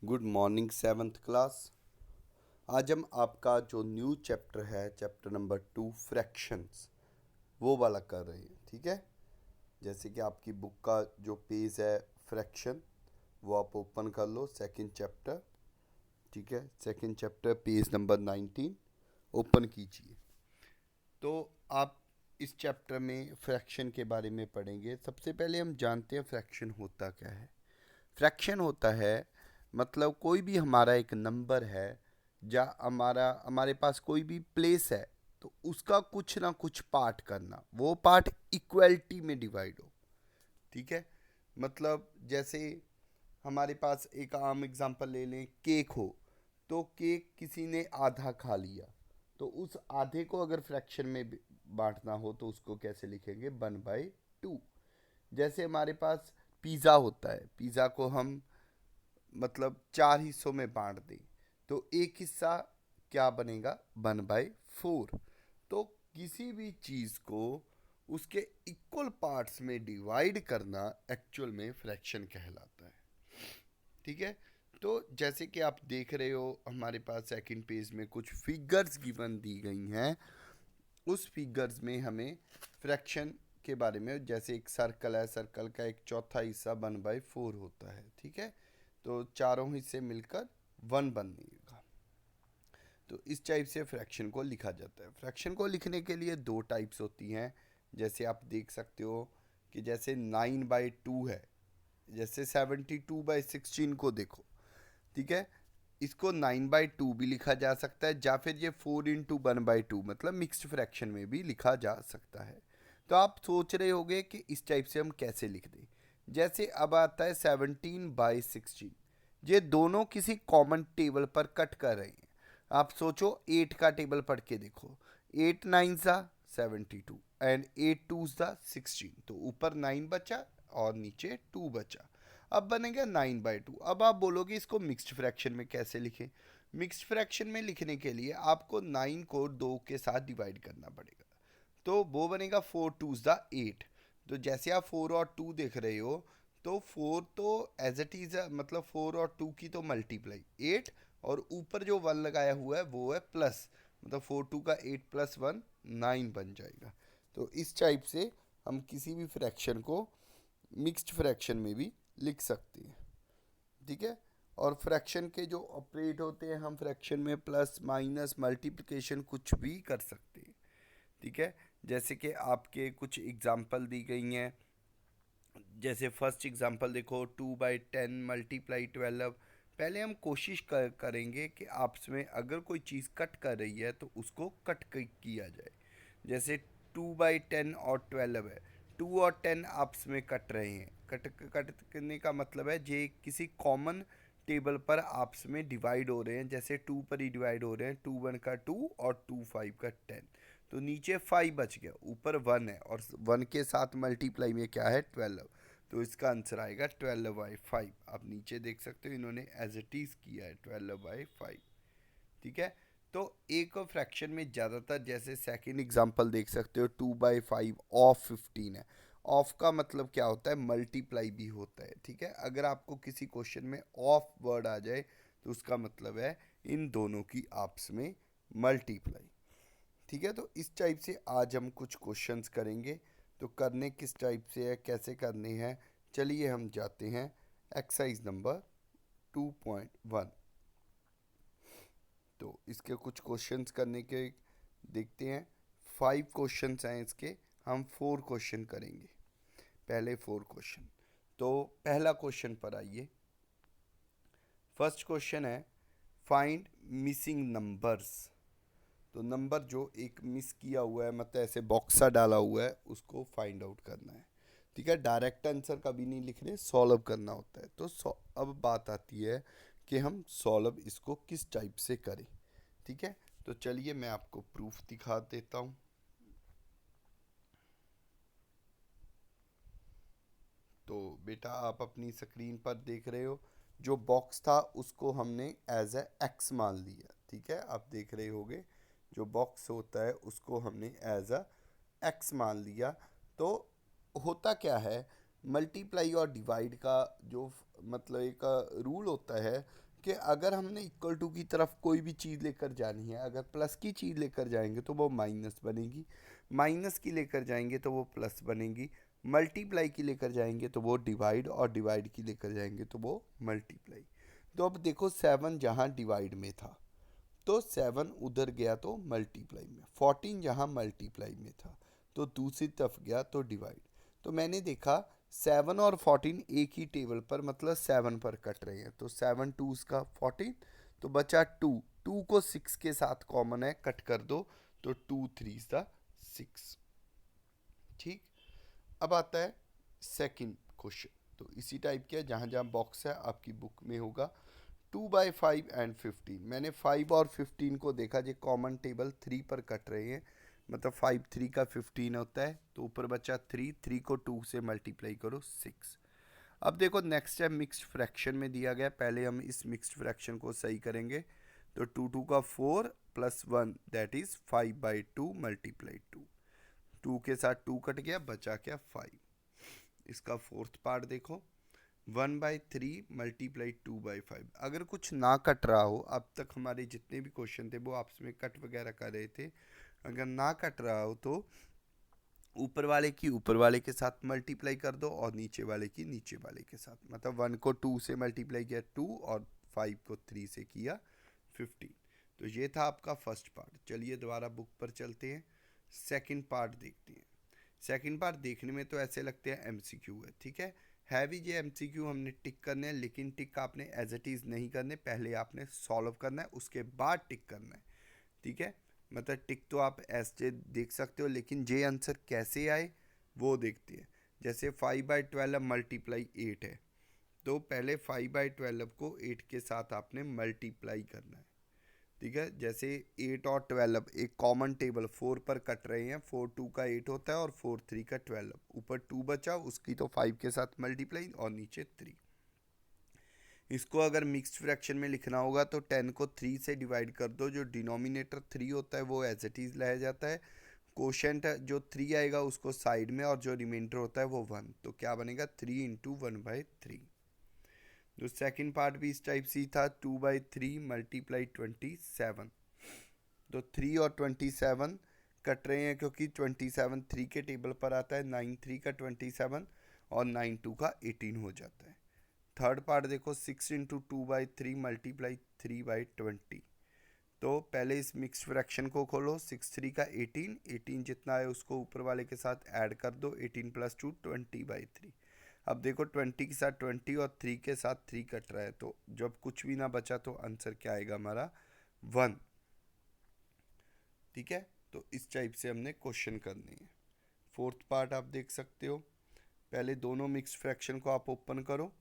Good morning seventh class. आज हम आपका जो न्यू चैप्टर है, चैप्टर नंबर 2 फ्रैक्शंस, वो वाला कर रहे हैं। ठीक है, जैसे कि आपकी बुक का जो पेज है फ्रैक्शन, वो आप ओपन कर लो, सेकंड चैप्टर। ठीक है, second chapter page number 19 open कीजिए। तो आप इस चैप्टर में फ्रैक्शन के बारे में पढ़ेंगे। सबसे पहले हम जानते हैं फ्रैक्शन होता क्या है। फ्रैक्शन होता है मतलब कोई भी हमारा एक नंबर है, या हमारे पास कोई भी प्लेस है, तो उसका कुछ ना कुछ पार्ट करना, वो पार्ट इक्वलिटी में डिवाइड हो। ठीक है, मतलब जैसे हमारे पास एक आम एग्जांपल ले लें, केक हो, तो केक किसी ने आधा खा लिया, तो उस आधे को अगर फ्रैक्शन में बांटना हो तो उसको कैसे लिखेंगे? 1/2। जैसे हमारे पास पिज़्ज़ा होता है, पिज़्ज़ा को हम मतलब 4 हिस्सों में बांट दें, तो एक हिस्सा क्या बनेगा? 1/4। तो किसी भी चीज़ को उसके इक्वल पार्ट्स में डिवाइड करना एक्चुअल में फ्रैक्शन कहलाता है। ठीक है, तो जैसे कि आप देख रहे हो हमारे पास सेकंड पेज में कुछ फिगर्स गिवन दी गई हैं। उस फिगर्स में हमें फ्रैक्शन के बारे में, जैसे एक सर्कल है, सर्कल का एक चौथा हिस्सा 1/4 होता है। ठीक है, तो चारों हिस्से मिलकर 1 बनेगा। तो इस टाइप से फ्रैक्शन को लिखा जाता है। फ्रैक्शन को लिखने के लिए दो टाइप्स होती हैं। जैसे आप देख सकते हो कि जैसे 9/2 है, जैसे 72/16 को देखो। ठीक है, इसको 9/2 भी लिखा जा सकता है, या फिर ये 4 × 1/2 मतलब मिक्स्ड फ्रैक्शन में भी लिखा जा सकता है। तो आप सोच रहे होगे कि इस टाइप से हम कैसे लिख दें। जैसे अब आता है 17/16, ये दोनों किसी कॉमन टेबल पर कट कर रहे हैं। आप सोचो 8 का टेबल पढ़ के देखो। 8 9 ज़ा 72 एंड 8 2 ज़ा 16, तो ऊपर 9 बचा और नीचे 2 बचा। अब बनेगा 9/2। अब आप बोलोगे इसको मिक्स्ड फ्रैक्शन में कैसे लिखें? मिक्स्ड फ्रैक्शन में लिखने के लिए आपको 9 को 2 के साथ डिवाइड करना पड़ेगा, तो वो बनेगा 4 2 ज़ा 8। तो जैसे आप 4 और 2 देख रहे हो, तो 4 तो एज इट इज़, मतलब 4 और 2 की तो मल्टीप्लाई 8, और ऊपर जो 1 लगाया हुआ है वो है प्लस, मतलब 4 2 का 8 + 1 9 बन जाएगा। तो इस टाइप से हम किसी भी फ्रैक्शन को मिक्स्ड फ्रैक्शन में भी लिख सकते हैं। ठीक है, और फ्रैक्शन के जो ऑपरेट होते हैं, हम फ्रैक्शन में प्लस माइनस मल्टीप्लिकेशन कुछ भी कर सकते हैं। ठीक है, जैसे कि आपके कुछ एग्जांपल दी गई हैं। जैसे फर्स्ट एग्जांपल देखो, 2/10 × 12। पहले हम कोशिश करेंगे कि आपस में अगर कोई चीज़ कट कर रही है तो उसको कट किया जाए। जैसे 2/10 और 12 है, 2 और 10 आपस में कट रहे हैं। कट कट करने का मतलब है ये किसी कॉमन टेबल पर आपस में डिवाइड हो रहे हैं। जैसे 2 पर ही डिवाइड हो रहे हैं, 2 1 का 2 और 2 5 का 10। तो नीचे 5 बच गया, ऊपर 1 है, और 1 के साथ मल्टीप्लाई में क्या है? 12। तो इसका आंसर आएगा 12/5। आप नीचे देख सकते हो इन्होंने एज इट इज़ किया है 12/5। ठीक है, तो एक फ्रैक्शन में ज़्यादातर, जैसे सेकंड एग्जांपल देख सकते हो, 2/5 ऑफ 15 है। ऑफ का मतलब क्या होता है? मल्टीप्लाई भी होता है। ठीक है, अगर आपको किसी क्वेश्चन में ऑफ वर्ड आ जाए तो उसका मतलब है इन दोनों की आपस में मल्टीप्लाई। ठीक है, तो इस टाइप से आज हम कुछ क्वेश्चंस करेंगे। तो करने किस टाइप से है, कैसे करने हैं, चलिए हम जाते हैं एक्सरसाइज नंबर 2.1। तो इसके कुछ क्वेश्चंस करने के देखते हैं। 5 क्वेश्चंस हैं इसके, हम 4 क्वेश्चन करेंगे। पहले 4 क्वेश्चन, तो पहला क्वेश्चन पर आइए। फर्स्ट क्वेश्चन है, फाइंड मिसिंग नंबर्स। तो नंबर जो एक मिस किया हुआ है, मतलब ऐसे बॉक्स सा डाला हुआ है, उसको फाइंड आउट करना है। ठीक है, डायरेक्ट आंसर कभी नहीं लिखने, सॉल्व करना होता है। तो अब बात आती है कि हम सॉल्व इसको किस टाइप से करें। ठीक है, तो चलिए मैं आपको प्रूफ दिखा देता हूँ। तो बेटा आप अपनी स्क्रीन पर देख रहे हो, जो बॉक्स था उसको हमने एज ए एक्स मान लिया। ठीक है, आप देख रहे होगे जो बॉक्स होता है उसको हमने एज अ एक्स मान लिया। तो होता क्या है, मल्टीप्लाई और डिवाइड का जो मतलब एक रूल होता है कि अगर हमने इक्वल टू की तरफ कोई भी चीज़ लेकर जानी है, अगर प्लस की चीज़ लेकर जाएंगे तो वो माइनस बनेगी, माइनस की लेकर जाएंगे तो वो प्लस बनेगी, मल्टीप्लाई की लेकर जाएंगे तो वो डिवाइड, और डिवाइड की लेकर जाएंगे तो वो मल्टीप्लाई। तो अब देखो 7 जहाँ डिवाइड में था तो 7 उधर गया तो मल्टीप्लाई में, 14 जहाँ मल्टीप्लाई में था तो दूसरी तरफ गया तो डिवाइड। तो मैंने देखा 7 और 14 एक ही टेबल पर, मतलब 7 पर कट रहे हैं, तो 7 टूस का 14, तो बचा 2, 2 को 6 के साथ कॉमन है, कट कर दो तो 2 3 सा 6। ठीक, अब आता है सेकंड क्वेश्चन। तो इसी टाइप के जहाँ जहाँ बॉक्स है आपकी बुक में होगा। 2/5 and 15, मैंने 5 और 15 को देखा जो कॉमन टेबल 3 पर कट रहे हैं, मतलब 5 3 का 15 होता है, तो ऊपर बचा 3, 3 को 2 से मल्टीप्लाई करो 6। अब देखो नेक्स्ट है मिक्स्ड फ्रैक्शन में दिया गया, पहले हम इस मिक्स्ड फ्रैक्शन को सही करेंगे। तो 2 2 का 4 प्लस 1 दैट इज 5/2 मल्टीप्लाई 2, 2 के साथ 2 कट गया, बचा क्या 5। इसका फोर्थ पार्ट देखो, 1/3 मल्टीप्लाई 2/5। अगर कुछ ना कट रहा हो, अब तक हमारे जितने भी क्वेश्चन थे वो आपस में कट वगैरह कर रहे थे, अगर ना कट रहा हो तो ऊपर वाले की ऊपर वाले के साथ मल्टीप्लाई कर दो और नीचे वाले की नीचे वाले के साथ, मतलब 1 को 2 से मल्टीप्लाई किया 2 और 5 को 3 से किया 15। तो ये था आपका फर्स्ट पार्ट। चलिए दोबारा बुक पर चलते हैं, सेकंड पार्ट देखते हैं। सेकंड पार्ट देखने में तो ऐसे लगते हैं एमसीक्यू है, ठीक है भी ये एमसीक्यू, हमने टिक करने हैं, लेकिन टिक आपने एज इट इज़ नहीं करने, पहले आपने सॉल्व करना है उसके बाद टिक करना है, ठीक है। मतलब टिक तो आप ऐसे देख सकते हो, लेकिन जे आंसर कैसे आए वो देखते हैं। जैसे 5/12 मल्टीप्लाई 8 है, तो पहले 5/12 को 8 के साथ आपने मल्टीप्लाई करना है, ठीक है। जैसे 8 और 12 एक कॉमन टेबल 4 पर कट रहे हैं, 4 2 का 8 होता है और 4 3 का 12, ऊपर 2 बचा उसकी तो 5 के साथ मल्टीप्लाई और नीचे 3। इसको अगर मिक्स्ड फ्रैक्शन में लिखना होगा तो 10 को 3 से डिवाइड कर दो, जो डिनोमिनेटर 3 होता है वो एज इट इज़ रह जाता है, कोशेंट जो 3 आएगा उसको साइड में, और जो रिमाइंडर होता है वो 1, तो क्या बनेगा 3 इंटू 1/3। तो सेकंड पार्ट भी इस टाइप से ही था, 2/3 मल्टीप्लाई 27। तो 3 और 27 कट रहे हैं क्योंकि 27 3 के टेबल पर आता है, 9 3 का 27 और 9 2 का 18 हो जाता है। थर्ड पार्ट देखो, 6 इंटू 2/3 मल्टीप्लाई 3/20। तो पहले इस मिक्स फ्रैक्शन को खोलो, 6 3 का 18, 18 जितना है उसको ऊपर वाले के साथ ऐड कर दो, 18 प्लस 2 20/3। अब देखो 20 के साथ 20 और 3 के साथ 3 कट रहा है, तो जब कुछ भी ना बचा तो आंसर क्या आएगा हमारा 1, ठीक है। तो इस टाइप से हमने क्वेश्चन करने हैं। फोर्थ पार्ट आप देख सकते हो, पहले दोनों मिक्स फ्रैक्शन को आप ओपन करो,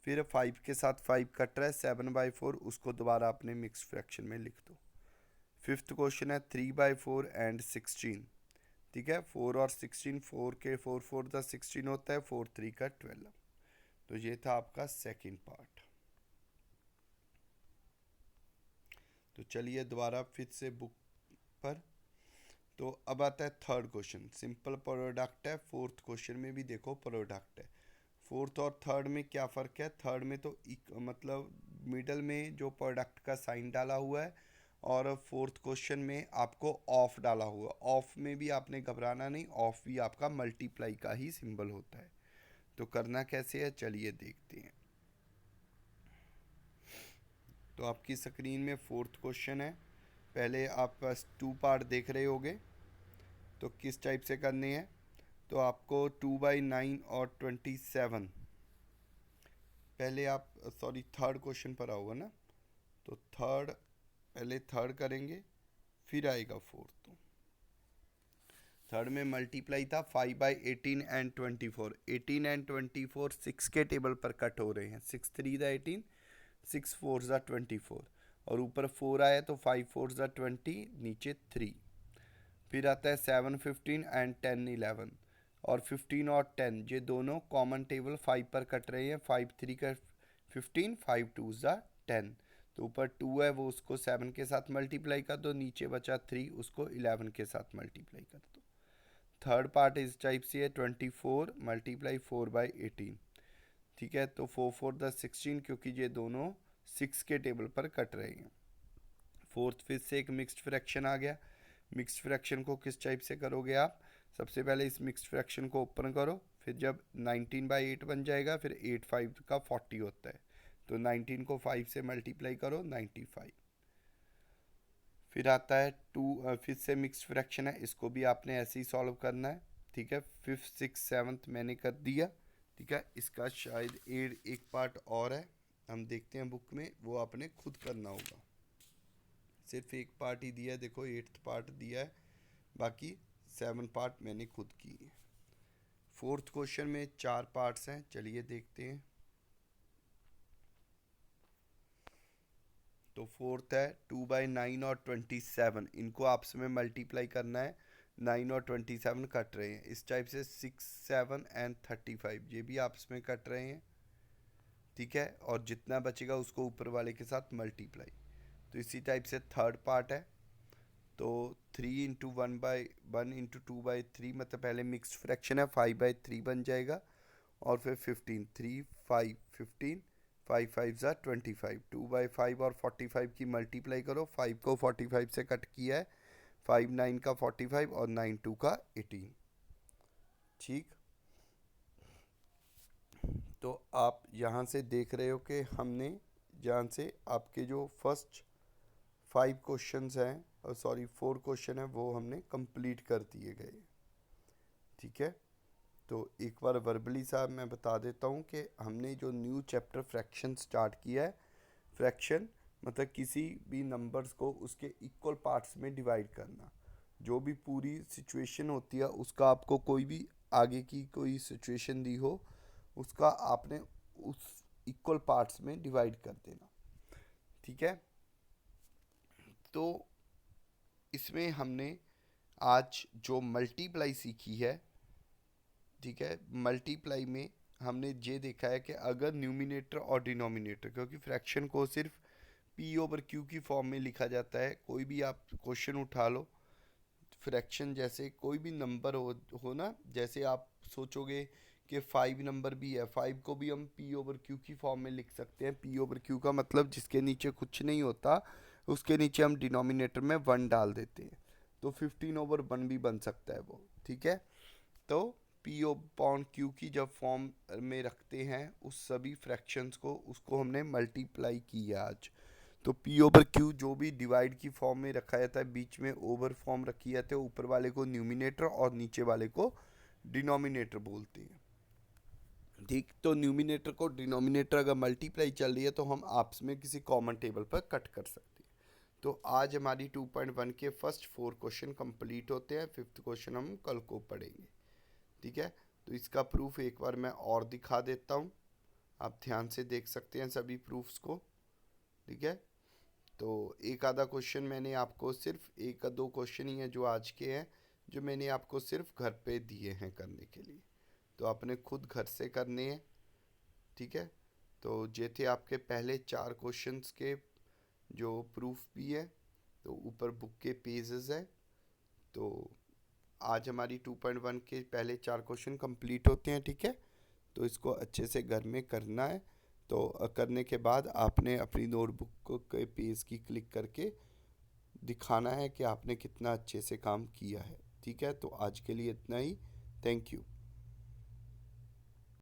फिर 5 के साथ 5 कट रहा है, 7/4 उसको दोबारा अपने मिक्स फ्रैक्शन में लिख दो। फिफ्थ क्वेश्चन है 3/4 एंड 16, ठीक है। 4 और 16, 4 के 4 4 द 16 होता है, 4 3 का 12। तो ये था आपका सेकंड पार्ट। तो चलिए दोबारा फिर से बुक पर। तो अब आता है थर्ड क्वेश्चन, सिंपल प्रोडक्ट है, फोर्थ क्वेश्चन में भी देखो प्रोडक्ट है। फोर्थ और थर्ड में क्या फ़र्क है, थर्ड में तो मतलब मिडल में जो प्रोडक्ट का साइन डाला हुआ है, और फोर्थ क्वेश्चन में आपको ऑफ डाला हुआ, ऑफ में भी आपने घबराना नहीं, ऑफ भी आपका मल्टीप्लाई का ही सिंबल होता है। तो करना कैसे है चलिए देखते हैं। तो आपकी स्क्रीन में फोर्थ क्वेश्चन है, पहले आप बस 2 पार्ट देख रहे होगे, तो किस टाइप से करने हैं। तो आपको 2/9 और 27, पहले आप सॉरी थर्ड क्वेश्चन पर आओगे ना, तो थर्ड पहले थर्ड करेंगे फिर आएगा फोर्थ। थर्ड में मल्टीप्लाई था 5/18 एंड 24, 18 एंड 24 6 के टेबल पर कट हो रहे हैं, 6 3 द 18, 6 4 द 24, और ऊपर 4 आया तो 5 4 द 20, नीचे 3। फिर आता है 7 15 एंड 10 11, और 15 और 10 ये दोनों कॉमन टेबल 5 पर कट रहे हैं, 5 3 का 15, 5 2 ज़ा 10। तो ऊपर 2 है वो उसको 7 के साथ मल्टीप्लाई कर दो, नीचे बचा 3 उसको 11 के साथ मल्टीप्लाई कर दो। थर्ड पार्ट इस टाइप से है, 24 मल्टीप्लाई 4/18, ठीक है। तो 4 4 द 16, क्योंकि ये दोनों 6 के टेबल पर कट रहे हैं। फोर्थ फिर से एक मिक्स्ड फ्रैक्शन आ गया। मिक्स्ड फ्रैक्शन को किस टाइप से करोगे आप? सबसे पहले इस मिक्स्ड फ्रैक्शन को ओपन करो, फिर जब 19/8 बन जाएगा, फिर 8 5 का 40 होता है, तो 19 को 5 से मल्टीप्लाई करो, 95। फिर आता है फिर से मिक्स्ड फ्रैक्शन है, इसको भी आपने ऐसे ही सॉल्व करना है। ठीक है, 5th 6th 7th मैंने कर दिया। ठीक है, इसका शायद एक पार्ट और है, हम देखते हैं बुक में, वो आपने खुद करना होगा। सिर्फ एक पार्ट ही दिया है, देखो 8th पार्ट दिया है, बाकी 7 पार्ट मैंने खुद की है। फोर्थ क्वेश्चन में 4 पार्ट्स हैं, चलिए देखते हैं। तो फोर्थ है 2/9 और 27, इनको आपस में मल्टीप्लाई करना है। 9 और 27 कट रहे हैं, इस टाइप से 6 7 एंड 35 ये भी आपस में कट रहे हैं। ठीक है, और जितना बचेगा उसको ऊपर वाले के साथ मल्टीप्लाई। तो इसी टाइप से थर्ड पार्ट है, तो 3 इंटू 1/1 इंटू 2/3, मतलब पहले मिक्स फ्रैक्शन है, 5/3 बन जाएगा, और फिर 15 3 5 15, 5 5 ज़ा 25, 2/5 और 45 की मल्टीप्लाई करो, 5 को 45 से कट किया है, 5 9 का 45 और 9 2 का 18। ठीक, तो आप यहाँ से देख रहे हो कि हमने यहाँ से आपके जो फर्स्ट 5 क्वेश्चंस हैं, और सॉरी 4 क्वेश्चन हैं, वो हमने कंप्लीट कर दिए गए। ठीक है, तो एक बार वर्बली साहब मैं बता देता हूँ कि हमने जो न्यू चैप्टर फ्रैक्शन स्टार्ट किया है। फ्रैक्शन मतलब किसी भी नंबर्स को उसके इक्वल पार्ट्स में डिवाइड करना। जो भी पूरी सिचुएशन होती है उसका, आपको कोई भी आगे की कोई सिचुएशन दी हो, उसका आपने उस इक्वल पार्ट्स में डिवाइड कर देना। ठीक है, तो इसमें हमने आज जो मल्टीप्लाई सीखी है, ठीक है, मल्टीप्लाई में हमने ये देखा है कि अगर न्यूमिनेटर और डिनोमिनेटर, क्योंकि फ्रैक्शन को सिर्फ पी ओवर क्यू की फॉर्म में लिखा जाता है, कोई भी आप क्वेश्चन उठा लो, फ्रैक्शन जैसे कोई भी नंबर हो ना, जैसे आप सोचोगे कि 5 नंबर भी है, 5 को भी हम पी ओवर क्यू की फॉर्म में लिख सकते हैं। पी ओवर क्यू का मतलब जिसके नीचे कुछ नहीं होता, उसके नीचे हम डिनोमिनेटर में 1 डाल देते हैं, तो 15/1 भी बन सकता है वो। ठीक है, तो पी अपॉन क्यू की जब फॉर्म में रखते हैं उस सभी फ्रैक्शंस को, उसको हमने मल्टीप्लाई किया आज। तो पी ओवर क्यू जो भी डिवाइड की फॉर्म में रखा जाता है, बीच में ओवर फॉर्म रखी जाती है, ऊपर वाले को न्यूमिनेटर और नीचे वाले को डिनोमिनेटर बोलते हैं। ठीक, तो न्यूमिनेटर को डिनोमिनेटर अगर मल्टीप्लाई चल रही है तो हम आपस में किसी कॉमन टेबल पर कट कर सकते हैं। तो आज हमारी 2.1 के फर्स्ट 4 क्वेश्चन कंप्लीट होते हैं, 5th क्वेश्चन हम कल को पढ़ेंगे। ठीक है, तो इसका प्रूफ एक बार मैं और दिखा देता हूँ, आप ध्यान से देख सकते हैं सभी प्रूफ्स को। ठीक है, तो एक आधा क्वेश्चन मैंने आपको, सिर्फ एक या दो क्वेश्चन ही हैं जो आज के हैं, जो मैंने आपको सिर्फ घर पे दिए हैं करने के लिए, तो आपने खुद घर से करने हैं। ठीक है, तो ये थे आपके पहले 4 क्वेश्चंस के जो प्रूफ भी है, तो ऊपर बुक के पेजेस है। तो आज हमारी 2.1 के पहले 4 क्वेश्चन कंप्लीट होते हैं। ठीक है, तो इसको अच्छे से घर में करना है। तो करने के बाद आपने अपनी नोटबुक के पेज की क्लिक करके दिखाना है कि आपने कितना अच्छे से काम किया है। ठीक है, तो आज के लिए इतना ही। Thank you.